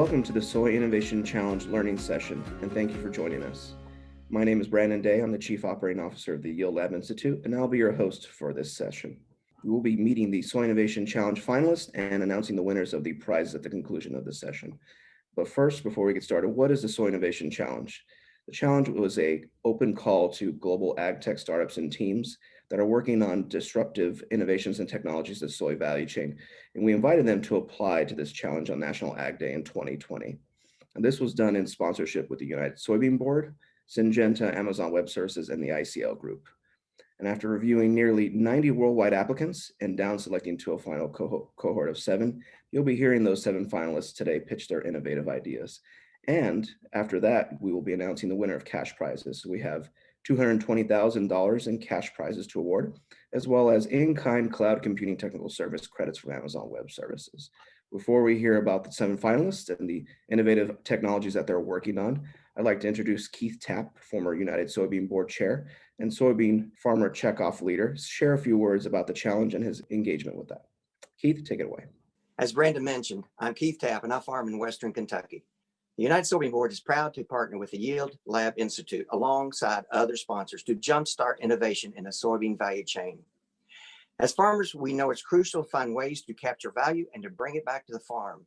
Welcome to the Soy Innovation Challenge learning session, and thank you for joining us. My name is Brandon Day. I'm the Chief Operating Officer of the Yield Lab Institute, and I'll be your host for this session. We will be meeting the Soy Innovation Challenge finalists and announcing the winners of the prizes at the conclusion of this session. But first, before we get started, what is the Soy Innovation Challenge? The challenge was an open call to global ag tech startups and teams that are working on disruptive innovations and technologies of the soy value chain. And we invited them to apply to this challenge on National Ag Day in 2020. And this was done in sponsorship with the United Soybean Board, Syngenta, Amazon Web Services, and the ICL Group. And after reviewing nearly 90 worldwide applicants and down selecting to a final cohort of 7, you'll be hearing those 7 finalists today pitch their innovative ideas. And after that, we will be announcing the winner of cash prizes. So we have $220,000 in cash prizes to award, as well as in-kind cloud computing technical service credits from Amazon Web Services. Before we hear about the 7 finalists and the innovative technologies that they're working on, I'd like to introduce Keith Tapp, former United Soybean Board Chair and soybean farmer checkoff leader, share a few words about the challenge and his engagement with that. Keith, take it away. As Brandon mentioned, I'm Keith Tapp and I farm in Western Kentucky. The United Soybean Board is proud to partner with the Yield Lab Institute alongside other sponsors to jumpstart innovation in the soybean value chain. As farmers, we know it's crucial to find ways to capture value and to bring it back to the farm.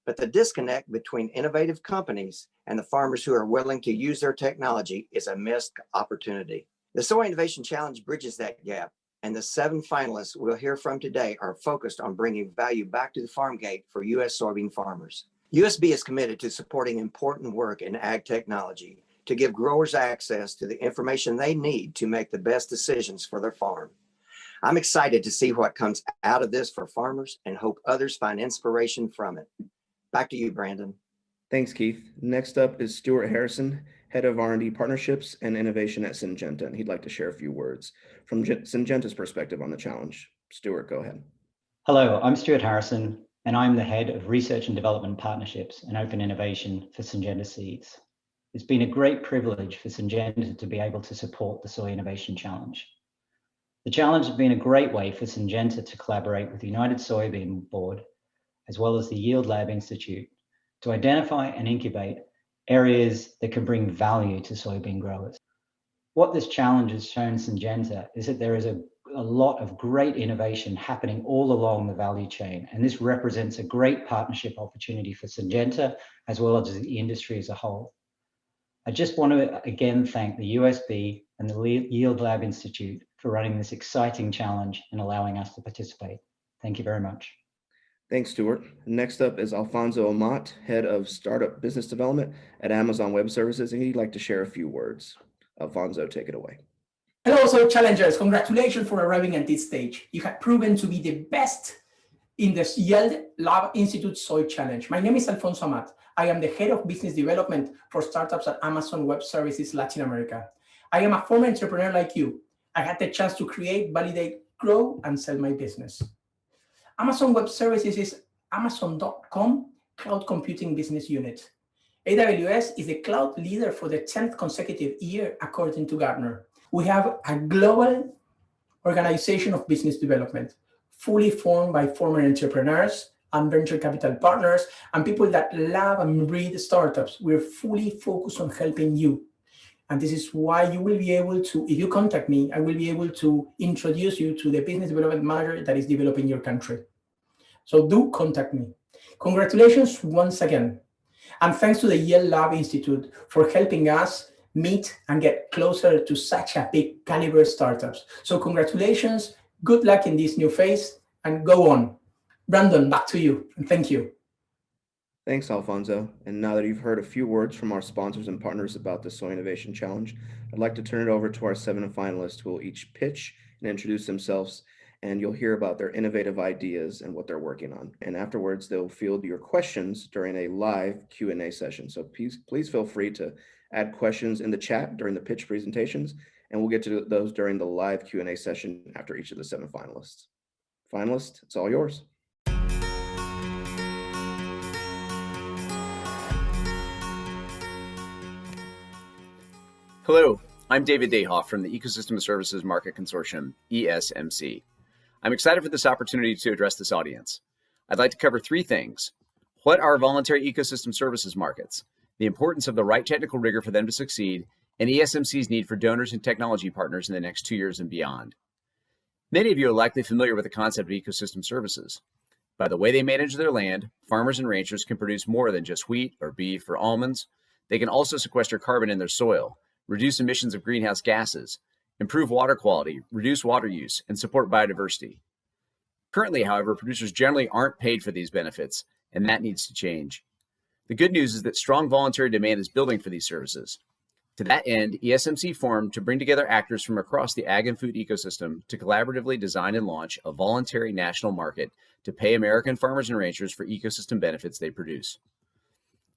But the disconnect between innovative companies and the farmers who are willing to use their technology is a missed opportunity. The Soy Innovation Challenge bridges that gap, and the 7 finalists we'll hear from today are focused on bringing value back to the farm gate for U.S. soybean farmers. USB is committed to supporting important work in ag technology to give growers access to the information they need to make the best decisions for their farm. I'm excited to see what comes out of this for farmers and hope others find inspiration from it. Back to you, Brandon. Thanks, Keith. Next up is Stuart Harrison, Head of R&D Partnerships and Innovation at Syngenta, and he'd like to share a few words from Syngenta's perspective on the challenge. Stuart, go ahead. Hello, I'm Stuart Harrison, and I'm the Head of Research and Development Partnerships and Open Innovation for Syngenta Seeds. It's been a great privilege for Syngenta to be able to support the Soy Innovation Challenge. The challenge has been a great way for Syngenta to collaborate with the United Soybean Board, as well as the Yield Lab Institute, to identify and incubate areas that can bring value to soybean growers. What this challenge has shown Syngenta is that there is a lot of great innovation happening all along the value chain, and this represents a great partnership opportunity for Syngenta as well as the industry as a whole. I just want to again thank the USB and the Yield Lab Institute for running this exciting challenge and allowing us to participate. Thank you very much. Thanks, Stuart. Next up is Alfonso Amat, Head of Startup Business Development at Amazon Web Services, and he'd like to share a few words. Alfonso, take it away. Hello, Soy Challengers. Congratulations for arriving at this stage. You have proven to be the best in the Yield Lab Institute Soy Challenge. My name is Alfonso Amat. I am the Head of Business Development for Startups at Amazon Web Services Latin America. I am a former entrepreneur like you. I had the chance to create, validate, grow, and sell my business. Amazon Web Services is Amazon.com Cloud Computing Business Unit. AWS is the cloud leader for the 10th consecutive year, according to Gartner. We have a global organization of business development, fully formed by former entrepreneurs and venture capital partners and people that love and breathe startups. We're fully focused on helping you. And this is why you will be able to, if you contact me, I will be able to introduce you to the business development manager that is developing your country. So do contact me. Congratulations once again. And thanks to the Yield Lab Institute for helping us meet and get closer to such a big caliber startups. So congratulations, good luck in this new phase, and go on. Brandon, back to you, and thank you. Thanks, Alfonso. And now that you've heard a few words from our sponsors and partners about the Soy Innovation Challenge, I'd like to turn it over to our 7 finalists who will each pitch and introduce themselves, and you'll hear about their innovative ideas and what they're working on. And afterwards, they'll field your questions during a live Q&A session. So please feel free to add questions in the chat during the pitch presentations, and we'll get to those during the live Q&A session after each of the 7 finalists. Finalists, it's all yours. Hello, I'm David Dayhoff from the Ecosystem Services Market Consortium, ESMC. I'm excited for this opportunity to address this audience. I'd like to cover 3 things. What are voluntary ecosystem services markets? The importance of the right technical rigor for them to succeed, and ESMC's need for donors and technology partners in the next 2 years and beyond. Many of you are likely familiar with the concept of ecosystem services. By the way they manage their land, farmers and ranchers can produce more than just wheat or beef or almonds. They can also sequester carbon in their soil, reduce emissions of greenhouse gases, improve water quality, reduce water use, and support biodiversity. Currently, however, producers generally aren't paid for these benefits, and that needs to change. The good news is that strong voluntary demand is building for these services. To that end, ESMC formed to bring together actors from across the ag and food ecosystem to collaboratively design and launch a voluntary national market to pay American farmers and ranchers for ecosystem benefits they produce.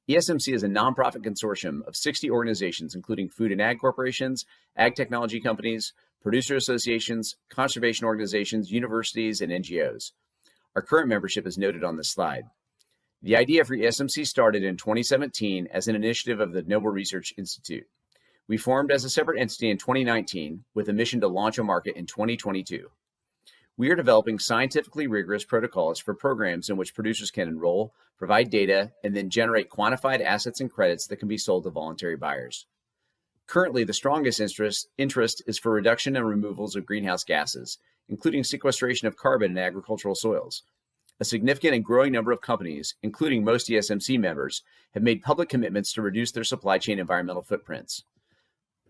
ESMC is a nonprofit consortium of 60 organizations, including food and ag corporations, ag technology companies, producer associations, conservation organizations, universities, and NGOs. Our current membership is noted on this slide. The idea for ESMC started in 2017 as an initiative of the Noble Research Institute. We formed as a separate entity in 2019 with a mission to launch a market in 2022. We are developing scientifically rigorous protocols for programs in which producers can enroll, provide data, and then generate quantified assets and credits that can be sold to voluntary buyers. Currently, the strongest interest is for reduction and removals of greenhouse gases, including sequestration of carbon in agricultural soils. A significant and growing number of companies, including most ESMC members, have made public commitments to reduce their supply chain environmental footprints.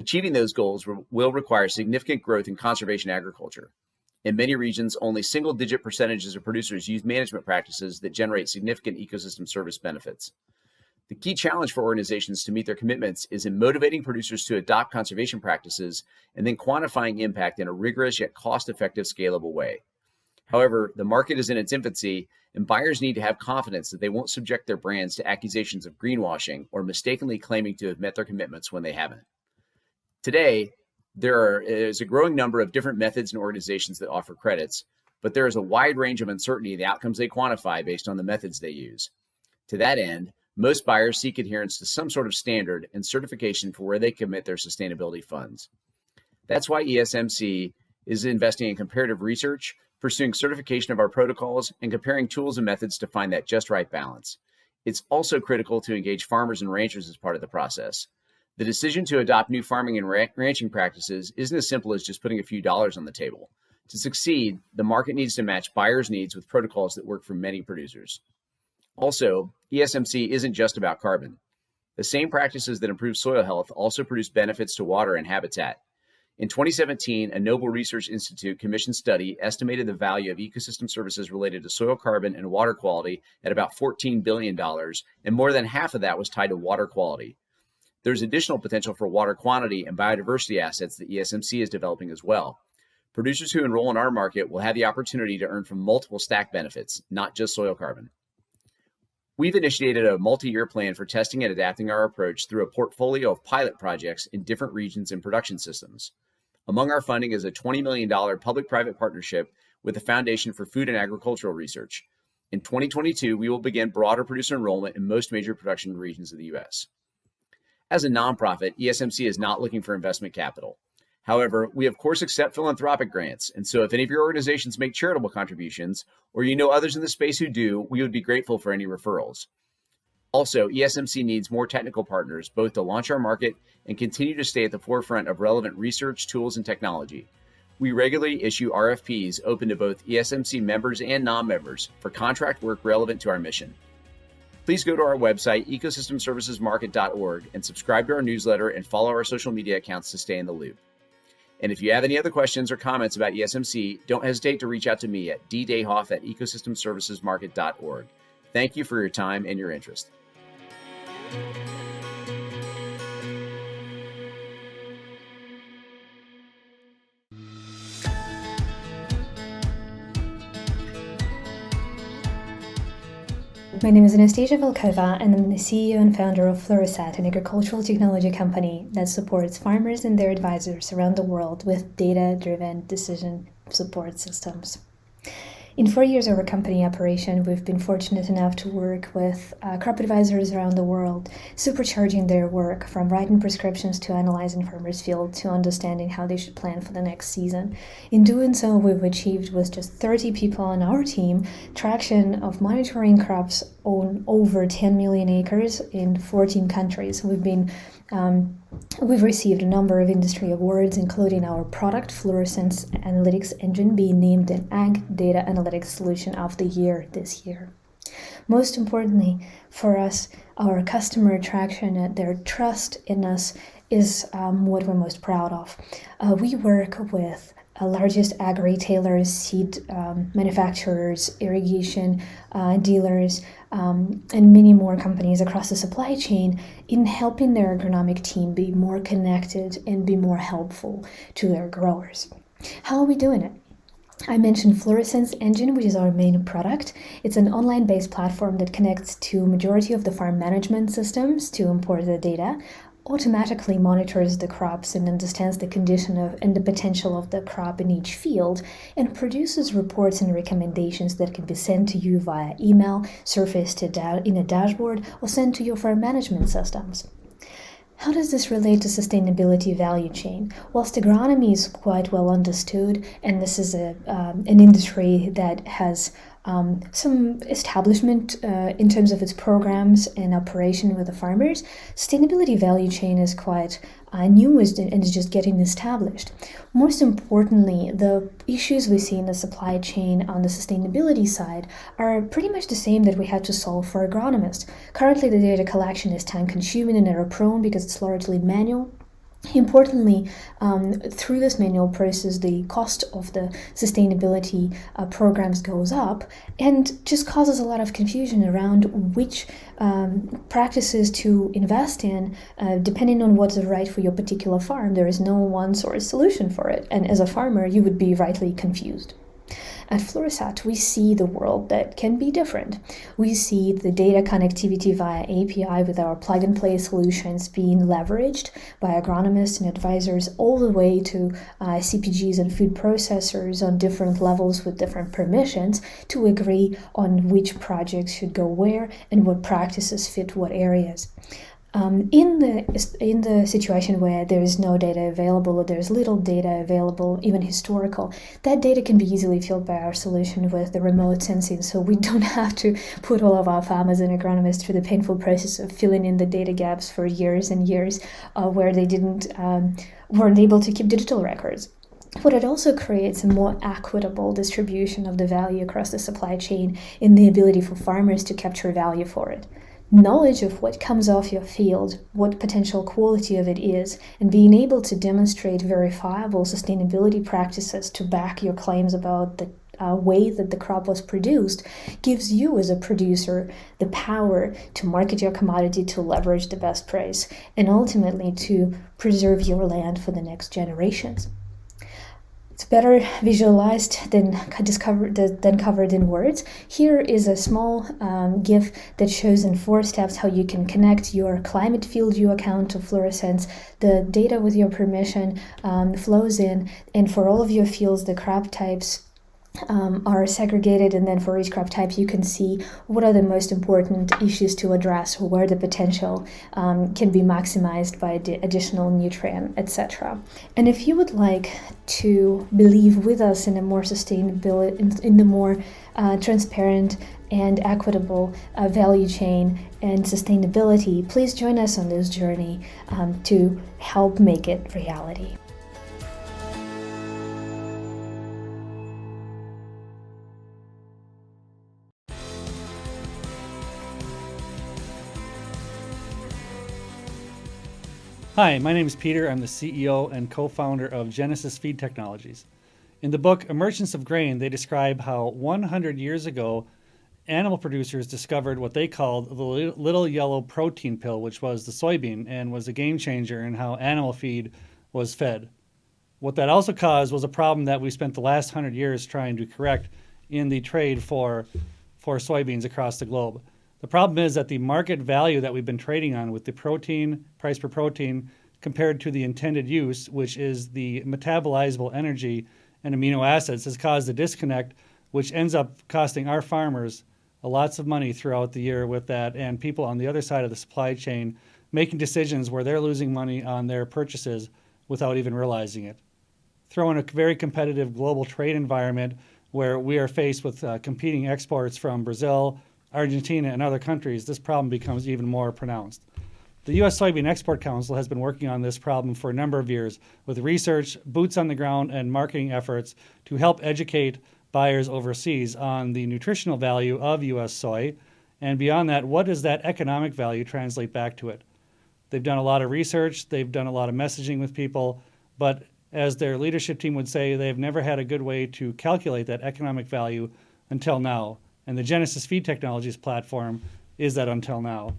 Achieving those goals will require significant growth in conservation agriculture. In many regions, only single-digit percentages of producers use management practices that generate significant ecosystem service benefits. The key challenge for organizations to meet their commitments is in motivating producers to adopt conservation practices and then quantifying impact in a rigorous yet cost-effective, scalable way. However, the market is in its infancy, and buyers need to have confidence that they won't subject their brands to accusations of greenwashing or mistakenly claiming to have met their commitments when they haven't. Today, there is a growing number of different methods and organizations that offer credits, but there is a wide range of uncertainty in the outcomes they quantify based on the methods they use. To that end, most buyers seek adherence to some sort of standard and certification for where they commit their sustainability funds. That's why ESMC is investing in comparative research, pursuing certification of our protocols, and comparing tools and methods to find that just right balance. It's also critical to engage farmers and ranchers as part of the process. The decision to adopt new farming and ranching practices isn't as simple as just putting a few dollars on the table. To succeed, the market needs to match buyers' needs with protocols that work for many producers. Also, ESMC isn't just about carbon. The same practices that improve soil health also produce benefits to water and habitat. In 2017, a Noble Research Institute commissioned study estimated the value of ecosystem services related to soil carbon and water quality at about $14 billion, and more than half of that was tied to water quality. There's additional potential for water quantity and biodiversity assets that ESMC is developing as well. Producers who enroll in our market will have the opportunity to earn from multiple stack benefits, not just soil carbon. We've initiated a multi-year plan for testing and adapting our approach through a portfolio of pilot projects in different regions and production systems. Among our funding is a $20 million public-private partnership with the Foundation for Food and Agricultural Research. In 2022, we will begin broader producer enrollment in most major production regions of the U.S. As a nonprofit, ESMC is not looking for investment capital. However, we of course accept philanthropic grants, and so if any of your organizations make charitable contributions, or you know others in the space who do, we would be grateful for any referrals. Also, ESMC needs more technical partners, both to launch our market and continue to stay at the forefront of relevant research, tools, and technology. We regularly issue RFPs open to both ESMC members and non-members for contract work relevant to our mission. Please go to our website, ecosystemservicesmarket.org, and subscribe to our newsletter and follow our social media accounts to stay in the loop. And if you have any other questions or comments about ESMC, don't hesitate to reach out to me at ddayhoff@ecosystemservicesmarket.org. Thank you for your time and your interest. My name is Anastasia Volkova, and I'm the CEO and founder of Fluorosat, an agricultural technology company that supports farmers and their advisors around the world with data-driven decision support systems. In 4 years of our company operation, we've been fortunate enough to work with crop advisors around the world, supercharging their work from writing prescriptions to analyzing farmers' field to understanding how they should plan for the next season. In doing so, we've achieved with just 30 people on our team traction of monitoring crops on over 10 million acres in 14 countries. We've received a number of industry awards, including our product, Fluorosat Analytics Engine, being named an Ag Data Analytics Solution of the Year this year. Most importantly, for us, our customer attraction and their trust in us is what we're most proud of. We work with largest ag retailers, seed manufacturers, irrigation dealers, and many more companies across the supply chain in helping their agronomic team be more connected and be more helpful to their growers. How are we doing it? I mentioned Fluorosat Engine, which is our main product. It's an online-based platform that connects to majority of the farm management systems to import the data, automatically monitors the crops and understands the condition of and the potential of the crop in each field, and produces reports and recommendations that can be sent to you via email, surfaced in a dashboard, or sent to your farm management systems. How does this relate to sustainability value chain? Whilst agronomy is quite well understood, and this is an industry that has some establishment in terms of its programs and operation with the farmers, sustainability value chain is quite new and is just getting established. Most importantly, the issues we see in the supply chain on the sustainability side are pretty much the same that we had to solve for agronomists. Currently, the data collection is time-consuming and error-prone because it's largely manual. Importantly, through this manual process, the cost of the sustainability programs goes up and just causes a lot of confusion around which practices to invest in, depending on what's right for your particular farm. There is no one source solution for it, and as a farmer, you would be rightly confused. At Fluorosat, we see the world that can be different. We see the data connectivity via API with our plug-and-play solutions being leveraged by agronomists and advisors all the way to CPGs and food processors on different levels with different permissions to agree on which projects should go where and what practices fit what areas. In the situation where there is no data available or there's little data available, even historical, that data can be easily filled by our solution with the remote sensing, so we don't have to put all of our farmers and agronomists through the painful process of filling in the data gaps for years and years where they weren't able to keep digital records. What it also creates a more equitable distribution of the value across the supply chain in the ability for farmers to capture value for it. Knowledge of what comes off your field, what potential quality of it is, and being able to demonstrate verifiable sustainability practices to back your claims about the way that the crop was produced gives you as a producer the power to market your commodity, to leverage the best price, and ultimately to preserve your land for the next generations. It's better visualized than covered in words. Here is a small GIF that shows in 4 steps how you can connect your climate field view account to Fluorosat. The data with your permission flows in, and for all of your fields, the crop types are segregated, and then for each crop type you can see what are the most important issues to address, where the potential can be maximized by the additional nutrient, etc. And if you would like to believe with us in a more sustainable, in the more transparent and equitable value chain and sustainability, please join us on this journey to help make it reality. Hi, my name is Peter. I'm the CEO and co-founder of Genesis Feed Technologies. In the book, Emergence of Grain, they describe how 100 years ago, animal producers discovered what they called the little yellow protein pill, which was the soybean, and was a game changer in how animal feed was fed. What that also caused was a problem that we spent the last 100 years trying to correct in the trade for soybeans across the globe. The problem is that the market value that we've been trading on with the protein, price per protein, compared to the intended use, which is the metabolizable energy and amino acids, has caused a disconnect which ends up costing our farmers lots of money throughout the year with that, and people on the other side of the supply chain making decisions where they're losing money on their purchases without even realizing it. Throw in a very competitive global trade environment where we are faced with competing exports from Brazil, Argentina, and other countries, this problem becomes even more pronounced. The U.S. Soybean Export Council has been working on this problem for a number of years with research, boots on the ground, and marketing efforts to help educate buyers overseas on the nutritional value of U.S. soy. And beyond that, what does that economic value translate back to it? They've done a lot of research, they've done a lot of messaging with people, but as their leadership team would say, they've never had a good way to calculate that economic value until now. And the Genesis Feed Technologies platform is that until now.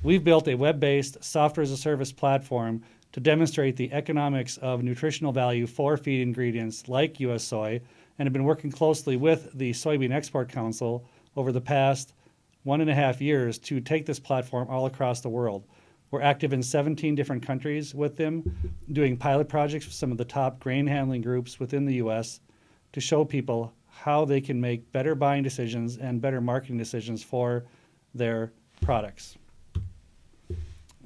We've built a web-based software as a service platform to demonstrate the economics of nutritional value for feed ingredients like U.S. soy, and have been working closely with the Soybean Export Council over the past 1.5 years to take this platform all across the world. We're active in 17 different countries with them, doing pilot projects with some of the top grain handling groups within the U.S. to show people how they can make better buying decisions and better marketing decisions for their products.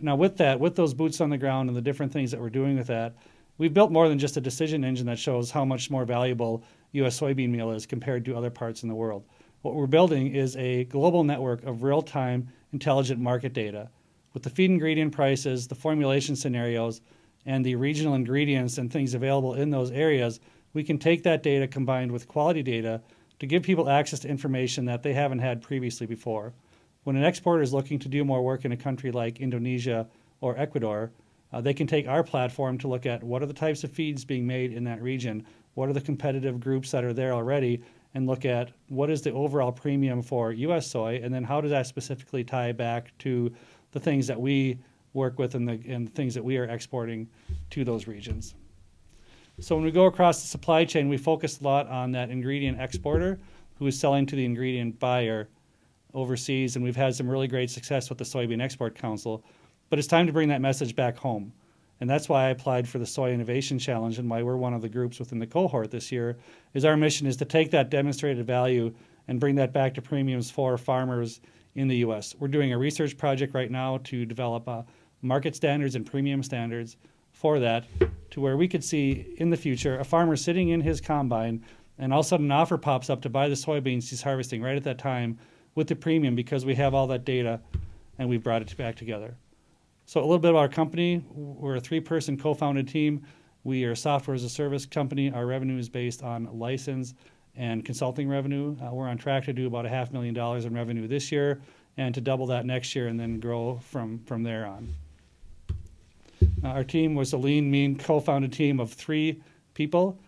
Now with that, with those boots on the ground and the different things that we're doing with that, we've built more than just a decision engine that shows how much more valuable U.S. soybean meal is compared to other parts in the world. What we're building is a global network of real-time intelligent market data with the feed ingredient prices, the formulation scenarios, and the regional ingredients and things available in those areas. We can take that data combined with quality data to give people access to information that they haven't had previously before. When an exporter is looking to do more work in a country like Indonesia or Ecuador, they can take our platform to look at what are the types of feeds being made in that region, what are the competitive groups that are there already, and look at what is the overall premium for U.S. soy, and then how does that specifically tie back to the things that we work with and the things that we are exporting to those regions. So when we go across the supply chain, we focus a lot on that ingredient exporter who is selling to the ingredient buyer overseas, and we've had some really great success with the Soybean Export Council, but it's time to bring that message back home. And that's why I applied for the Soy Innovation Challenge and why we're one of the groups within the cohort this year, is our mission is to take that demonstrated value and bring that back to premiums for farmers in the U.S. We're doing a research project right now to develop market standards and premium standards for that, to where we could see in the future a farmer sitting in his combine and all of a sudden an offer pops up to buy the soybeans he's harvesting right at that time with the premium because we have all that data and we've brought it back together. So a little bit about our company. We're a 3-person co-founded team. We are a software as a service company. Our revenue is based on license and consulting revenue. We're on track to do about $500,000 in revenue this year and to double that next year and then grow from there on. Our team was a lean, mean, co-founded team of 3 people.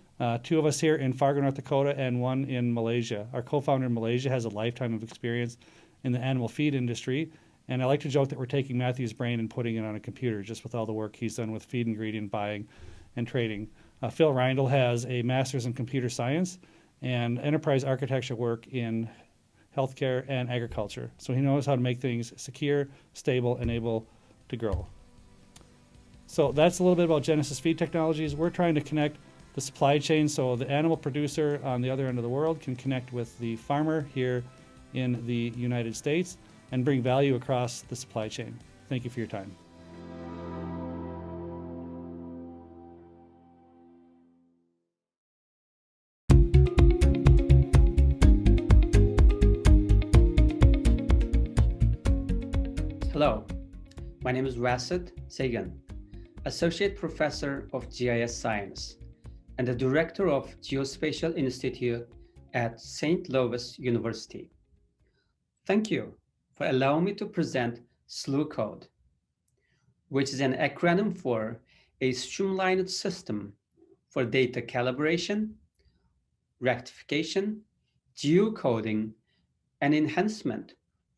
2 of us here in Fargo, North Dakota, and 1 in Malaysia. Our co-founder in Malaysia has a lifetime of experience in the animal feed industry, and I like to joke that we're taking Matthew's brain and putting it on a computer just with all the work he's done with feed ingredient buying and trading. Phil Reindl has a master's in computer science and enterprise architecture work in healthcare and agriculture, so he knows how to make things secure, stable, and able to grow. So that's a little bit about Genesis Feed Technologies. We're trying to connect the supply chain so the animal producer on the other end of the world can connect with the farmer here in the United States and bring value across the supply chain. Thank you for your time. Hello, my name is Rasid Sagan, Associate Professor of GIS Science and the Director of Geospatial Institute at St. Louis University. Thank you for allowing me to present SLUCODE, which is an acronym for a streamlined system for data calibration, rectification, geocoding, and enhancement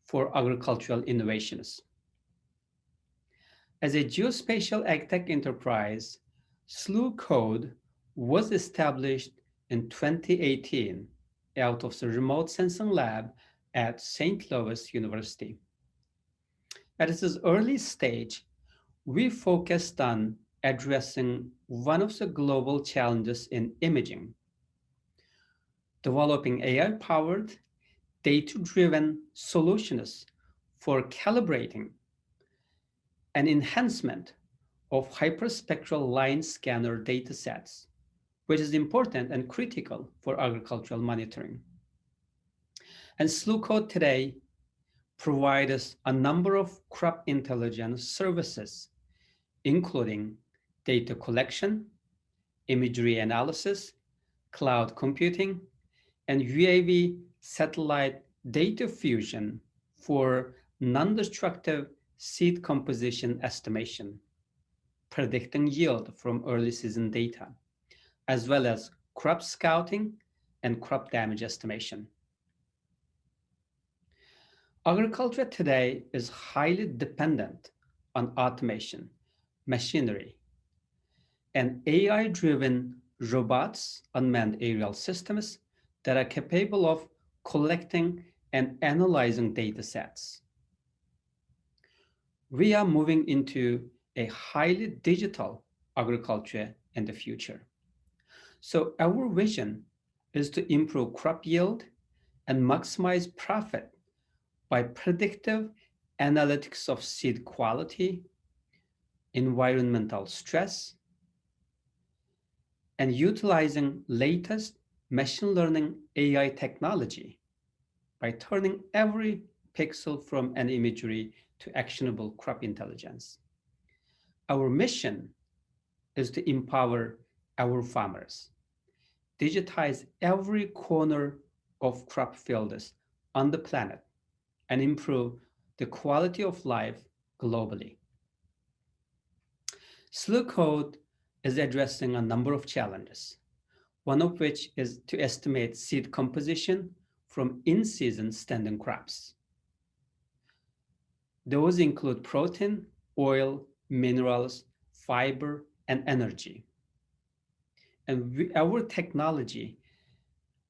for agricultural innovations. As a geospatial agtech enterprise, SLUCODE was established in 2018 out of the remote sensing lab at St. Louis University. At its early stage, we focused on addressing one of the global challenges in imaging, developing AI-powered, data-driven solutions for calibrating and enhancement of hyperspectral line scanner datasets, which is important and critical for agricultural monitoring. And SLUCODE today provides us a number of crop intelligence services, including data collection, imagery analysis, cloud computing, and UAV satellite data fusion for non-destructive seed composition estimation, predicting yield from early season data, as well as crop scouting and crop damage estimation. Agriculture today is highly dependent on automation, machinery, and AI-driven robots, unmanned aerial systems that are capable of collecting and analyzing data sets. We are moving into a highly digital agriculture in the future. So our vision is to improve crop yield and maximize profit by predictive analytics of seed quality, environmental stress, and utilizing latest machine learning AI technology by turning every pixel from an imagery to actionable crop intelligence. Our mission is to empower our farmers, digitize every corner of crop fields on the planet, and improve the quality of life globally. SLUCODE is addressing a number of challenges, one of which is to estimate seed composition from in-season standing crops. Those include protein, oil, minerals, fiber, and energy. And our technology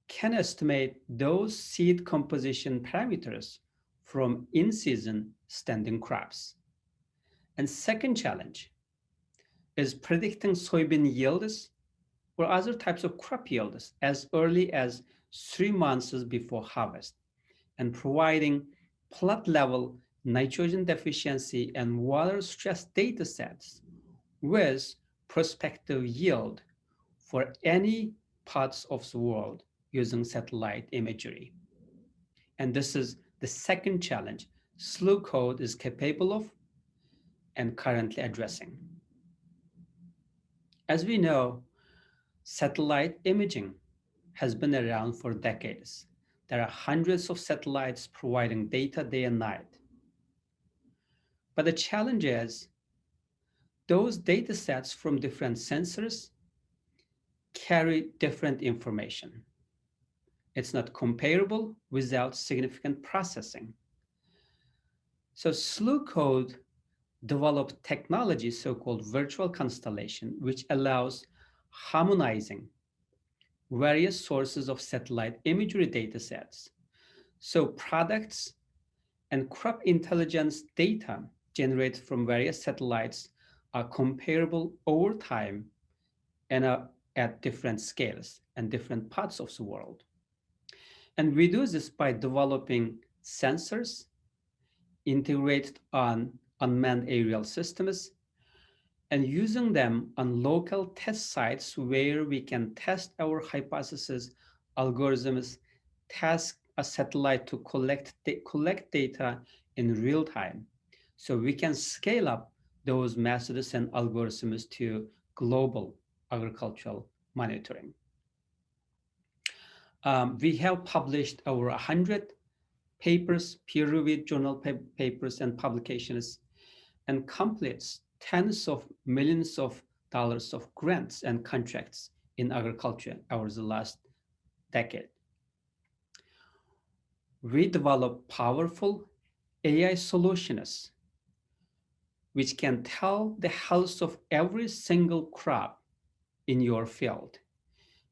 can estimate those seed composition parameters from in-season standing crops. And second challenge is predicting soybean yields or other types of crop yields as early as 3 months before harvest, and providing plot-level nitrogen deficiency and water stress data sets with prospective yield for any parts of the world using satellite imagery. And this is the second challenge SLUCODE is capable of and currently addressing. As we know, satellite imaging has been around for decades. There are hundreds of satellites providing data day and night. But the challenge is those data sets from different sensors carry different information. It's not comparable without significant processing. So SLUCODE developed technology, so-called virtual constellation, which allows harmonizing various sources of satellite imagery data sets. So products and crop intelligence data generated from various satellites are comparable over time and are at different scales and different parts of the world. And we do this by developing sensors integrated on unmanned aerial systems and using them on local test sites where we can test our hypothesis algorithms, task a satellite to collect data in real time. So we can scale up those methods and algorithms to global agricultural monitoring. We have published over 100 papers, peer-reviewed journal papers and publications, and completes tens of millions of dollars of grants and contracts in agriculture over the last decade. We develop powerful AI solutions which can tell the health of every single crop in your field.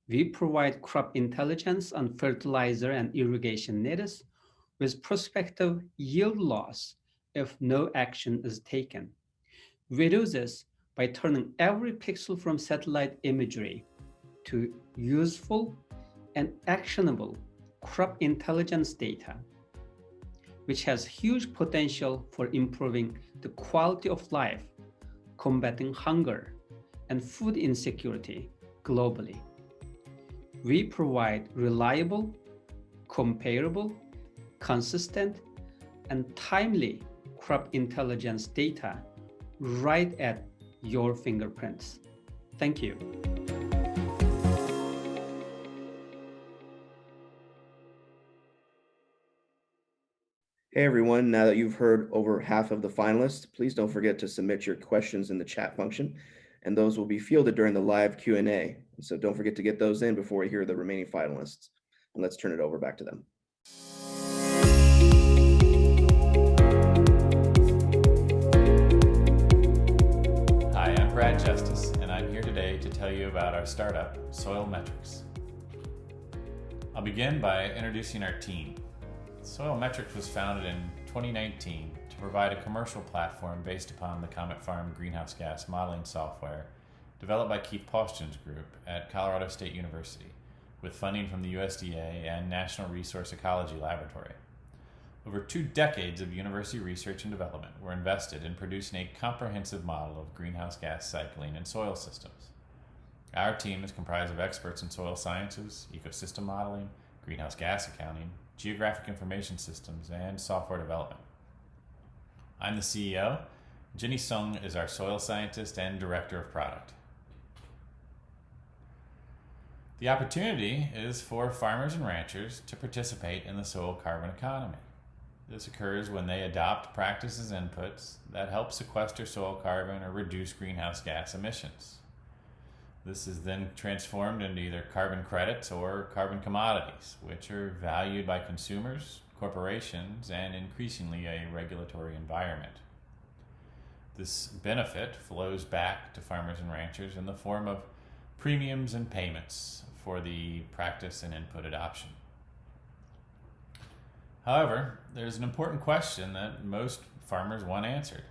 We provide crop intelligence on fertilizer and irrigation needs with prospective yield loss if no action is taken. We do this by turning every pixel from satellite imagery to useful and actionable crop intelligence data, which has huge potential for improving the quality of life, combating hunger and food insecurity globally. We provide reliable, comparable, consistent, and timely crop intelligence data right at your fingerprints. Thank you. Hey everyone, now that you've heard over half of the finalists, please don't forget to submit your questions in the chat function, and those will be fielded during the live Q&A. So don't forget to get those in before we hear the remaining finalists. And let's turn it over back to them. Hi, I'm Brad Justice, and I'm here today to tell you about our startup, Soil Metrics. I'll begin by introducing our team. Soil Metrics was founded in 2019 to provide a commercial platform based upon the Comet Farm greenhouse gas modeling software developed by Keith Poston's group at Colorado State University with funding from the USDA and National Resource Ecology Laboratory. Over 2 decades of university research and development were invested in producing a comprehensive model of greenhouse gas cycling in soil systems. Our team is comprised of experts in soil sciences, ecosystem modeling, greenhouse gas accounting, geographic information systems, and software development. I'm the CEO. Jenny Sung is our soil scientist and director of product. The opportunity is for farmers and ranchers to participate in the soil carbon economy. This occurs when they adopt practices and inputs that help sequester soil carbon or reduce greenhouse gas emissions. This is then transformed into either carbon credits or carbon commodities, which are valued by consumers, corporations, and increasingly a regulatory environment. This benefit flows back to farmers and ranchers in the form of premiums and payments for the practice and input adoption. However, there's an important question that most farmers want answered.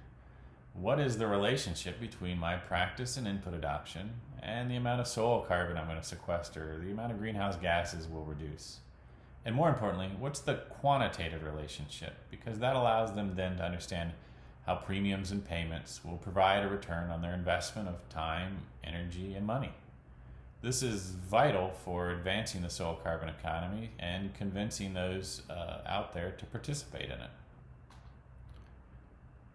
What is the relationship between my practice and input adoption and the amount of soil carbon I'm going to sequester, the amount of greenhouse gases we'll reduce? And more importantly, what's the quantitative relationship? Because that allows them then to understand how premiums and payments will provide a return on their investment of time, energy, and money. This is vital for advancing the soil carbon economy and convincing those out there to participate in it.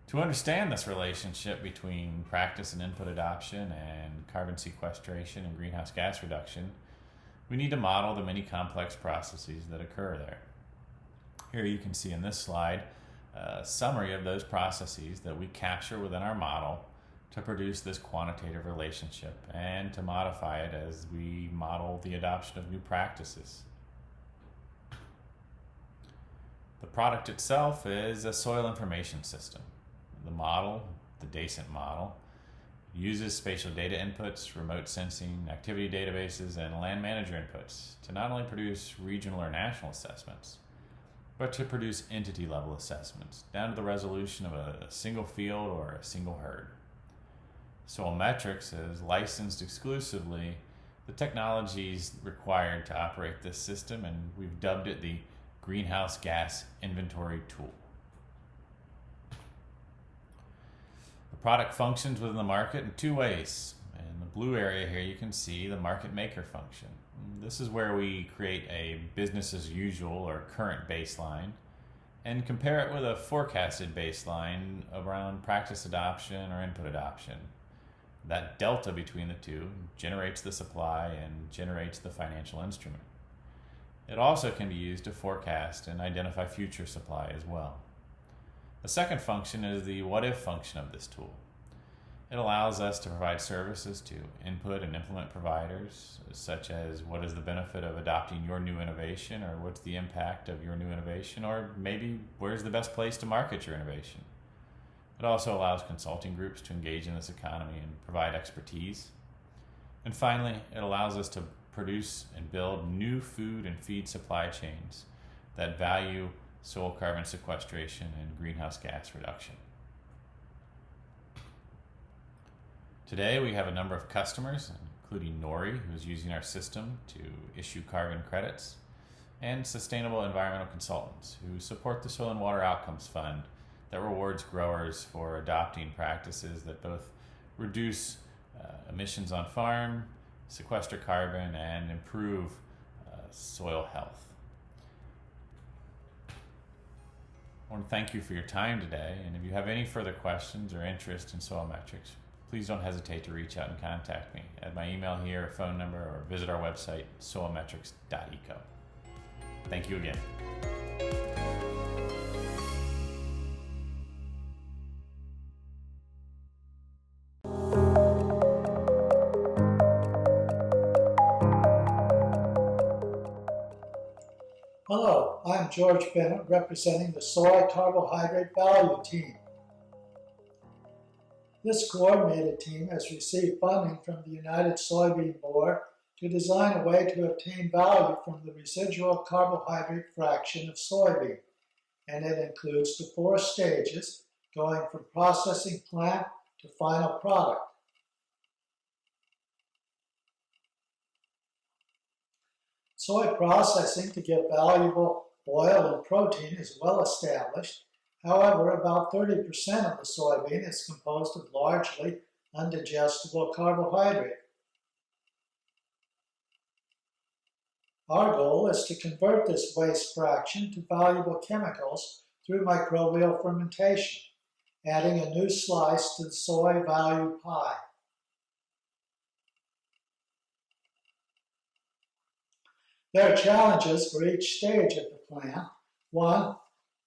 To understand this relationship between practice and input adoption and carbon sequestration and greenhouse gas reduction, we need to model the many complex processes that occur there. Here you can see in this slide a summary of those processes that we capture within our model to produce this quantitative relationship and to modify it as we model the adoption of new practices. The product itself is a soil information system. The model, the DACENT model, uses spatial data inputs, remote sensing, activity databases, and land manager inputs to not only produce regional or national assessments, but to produce entity-level assessments down to the resolution of a single field or a single herd. Soil Metrics has licensed exclusively the technologies required to operate this system, and we've dubbed it the Greenhouse Gas Inventory Tool. The product functions within the market in 2 ways. In the blue area here, you can see the market maker function. This is where we create a business as usual or current baseline and compare it with a forecasted baseline around practice adoption or input adoption. That delta between the two generates the supply and generates the financial instrument. It also can be used to forecast and identify future supply as well. The second function is the what-if function of this tool. It allows us to provide services to input and implement providers, such as what is the benefit of adopting your new innovation, or what's the impact of your new innovation, or maybe where's the best place to market your innovation. It also allows consulting groups to engage in this economy and provide expertise. And finally, it allows us to produce and build new food and feed supply chains that value soil carbon sequestration and greenhouse gas reduction. Today, we have a number of customers, including Nori, who's using our system to issue carbon credits, and sustainable environmental consultants who support the Soil and Water Outcomes Fund that rewards growers for adopting practices that both reduce emissions on farm, sequester carbon, and improve soil health. I want to thank you for your time today, and if you have any further questions or interest in soil metrics, please don't hesitate to reach out and contact me at my email here, phone number, or visit our website, soilmetrics.eco. Thank you again. Hello, I'm George Bennett representing the Soy Carbohydrate Value team. This coordinated team has received funding from the United Soybean Board to design a way to obtain value from the residual carbohydrate fraction of soybean, and it includes the 4 stages going from processing plant to final product. Soy processing to get valuable oil and protein is well established. However, about 30% of the soybean is composed of largely undigestible carbohydrate. Our goal is to convert this waste fraction to valuable chemicals through microbial fermentation, adding a new slice to the soy value pie. There are challenges for each stage of the plan. 1,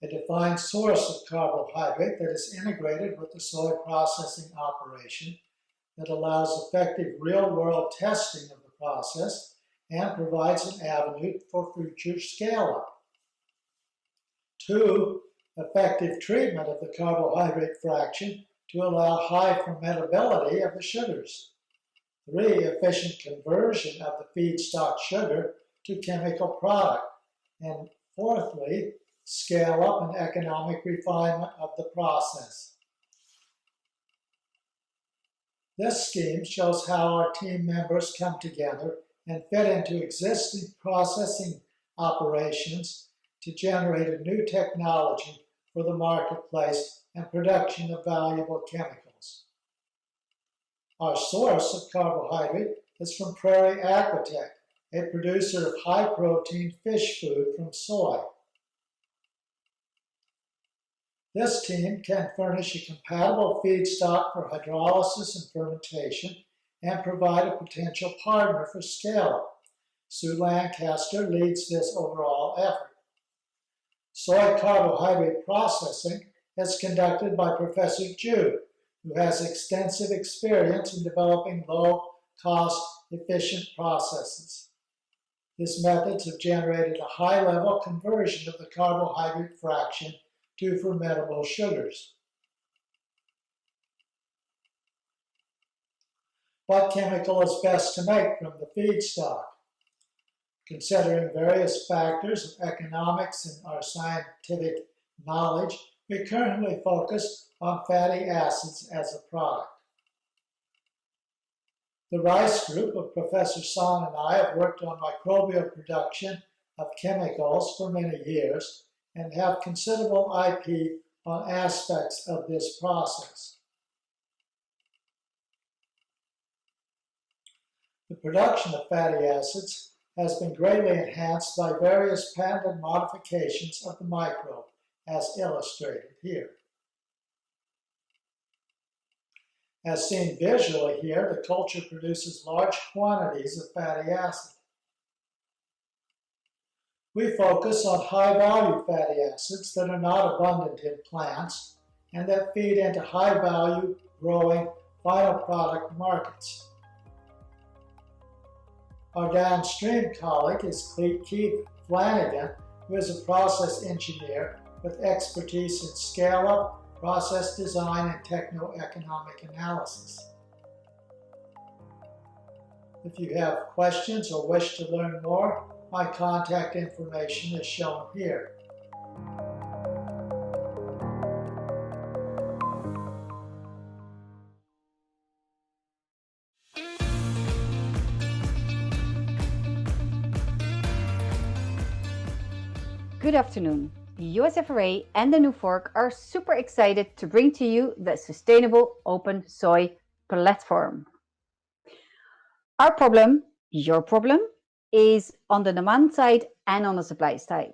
a defined source of carbohydrate that is integrated with the soy processing operation that allows effective real-world testing of the process and provides an avenue for future scale-up. 2, effective treatment of the carbohydrate fraction to allow high fermentability of the sugars. 3, efficient conversion of the feedstock sugar to chemical product. And 4thly, scale up and economic refinement of the process. This scheme shows how our team members come together and fit into existing processing operations to generate a new technology for the marketplace and production of valuable chemicals. Our source of carbohydrate is from Prairie Aquatech, a producer of high-protein fish food from soy. This team can furnish a compatible feedstock for hydrolysis and fermentation and provide a potential partner for scale-up. Sue Lancaster leads this overall effort. Soy carbohydrate processing is conducted by Professor Jude, who has extensive experience in developing low-cost, efficient processes. His methods have generated a high-level conversion of the carbohydrate fraction to fermentable sugars. What chemical is best to make from the feedstock? Considering various factors of economics and our scientific knowledge, we currently focus on fatty acids as a product. The Rice Group of Professor Son and I have worked on microbial production of chemicals for many years and have considerable IP on aspects of this process. The production of fatty acids has been greatly enhanced by various patented modifications of the microbe, as illustrated here. As seen visually here, the culture produces large quantities of fatty acid. We focus on high-value fatty acids that are not abundant in plants and that feed into high-value, growing, final product markets. Our downstream colleague is Keith Flanagan, who is a process engineer with expertise in scale-up, process design, and techno-economic analysis. If you have questions or wish to learn more, my contact information is shown here. Good afternoon. The USFRA and the NUFORC are super excited to bring to you the Sustainable Open Soy platform. Our problem, your problem, is on the demand side and on the supply side.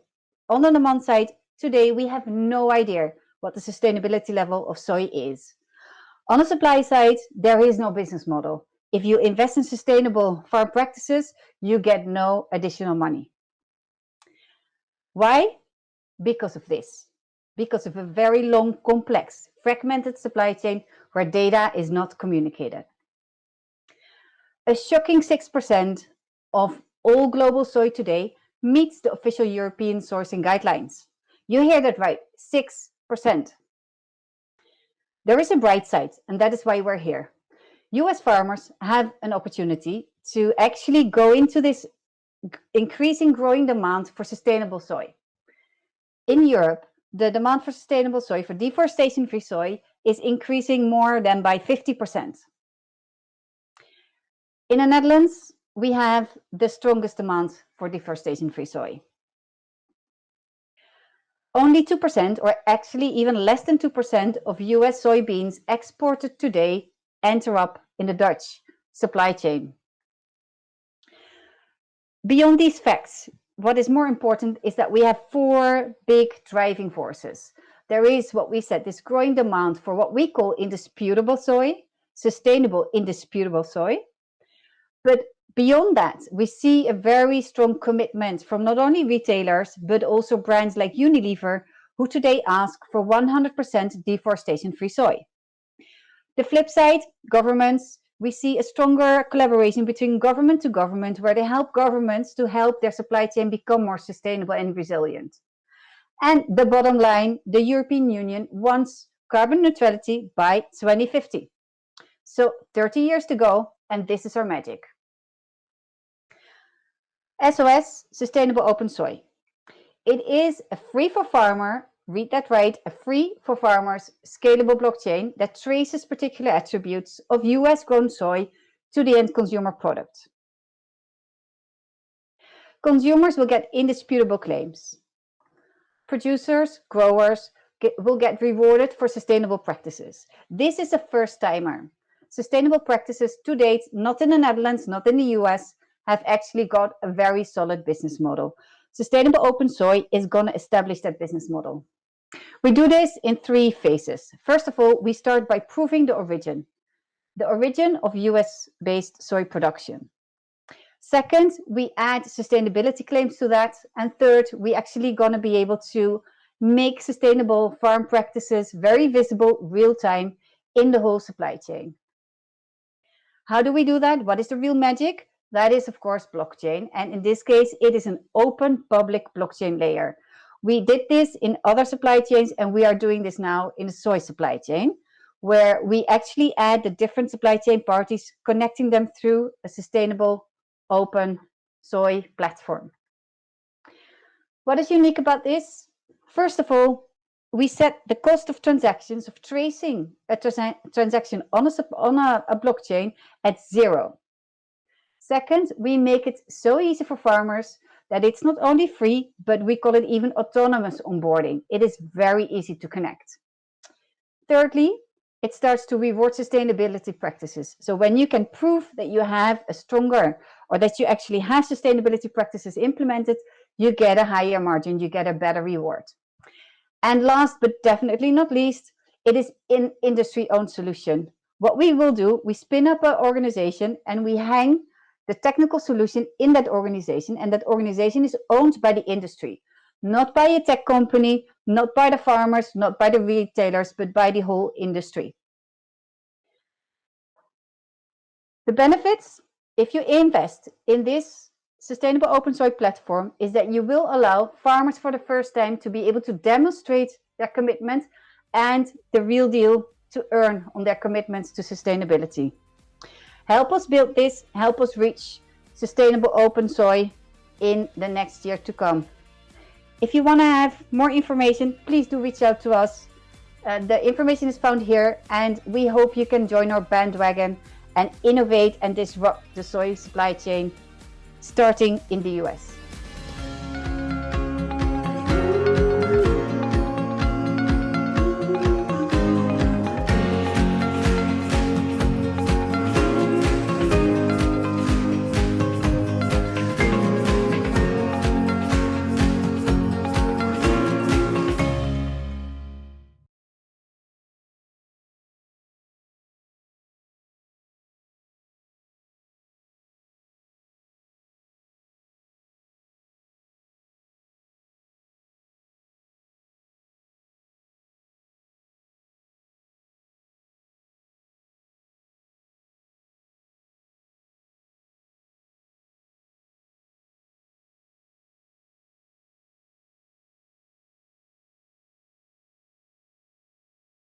On the demand side, today we have no idea what the sustainability level of soy is. On the supply side, there is no business model. If you invest in sustainable farm practices, you get no additional money. Why? Because of this. Because of a very long, complex, fragmented supply chain where data is not communicated. A shocking 6% of all global soy today meets the official European sourcing guidelines. You hear that right, 6%. There is a bright side, and that is why we're here. US farmers have an opportunity to actually go into this increasing growing demand for sustainable soy. In Europe, the demand for sustainable soy, for deforestation-free soy, is increasing more than by 50%. In the Netherlands, we have the strongest demand for deforestation-free soy. Only 2%, or actually even less than 2% of US soybeans exported today enter up in the Dutch supply chain. Beyond these facts, what is more important is that we have 4 big driving forces. There is what we said, this growing demand for what we call indisputable soy, sustainable indisputable soy. But beyond that, we see a very strong commitment from not only retailers, but also brands like Unilever, who today ask for 100% deforestation-free soy. The flip side, governments, we see a stronger collaboration between government to government, where they help governments to help their supply chain become more sustainable and resilient. And the bottom line, the European Union wants carbon neutrality by 2050. So 30 years to go, and this is our magic. SOS, Sustainable Open Soy. It is a free for farmer, read that right, a free for farmers scalable blockchain that traces particular attributes of US grown soy to the end consumer product. Consumers will get indisputable claims. Producers, growers will get rewarded for sustainable practices. This is a first timer. Sustainable practices to date, not in the Netherlands, not in the US, have actually got a very solid business model. Sustainable Open Soy is going to establish that business model. We do this in 3 phases. First of all, we start by proving the origin of US-based soy production. Second, we add sustainability claims to that. And third, we actually going to be able to make sustainable farm practices very visible, real-time in the whole supply chain. How do we do that? What is the real magic? That is, of course, blockchain. And in this case, it is an open public blockchain layer. We did this in other supply chains, and we are doing this now in the soy supply chain, where we actually add the different supply chain parties, connecting them through a sustainable open soy platform. What is unique about this? First of all, we set the cost of transactions, of tracing a transaction on a blockchain at 0. Second, we make it so easy for farmers that it's not only free, but we call it even autonomous onboarding. It is very easy to connect. Thirdly, it starts to reward sustainability practices. So when you can prove that you have a stronger, or that you actually have sustainability practices implemented, you get a higher margin, you get a better reward. And last but definitely not least, it is an industry-owned solution. What we will do, we spin up an organization and we hang the technical solution in that organization, and that organization is owned by the industry, not by a tech company, not by the farmers, not by the retailers, but by the whole industry. The benefits, if you invest in this Sustainable Open Soy platform, is that you will allow farmers for the first time to be able to demonstrate their commitment and the real deal to earn on their commitments to sustainability. Help us build this, help us reach Sustainable Open Soy in the next year to come. If you want to have more information, please do reach out to us. The information is found here, and we hope you can join our bandwagon and innovate and disrupt the soy supply chain starting in the US.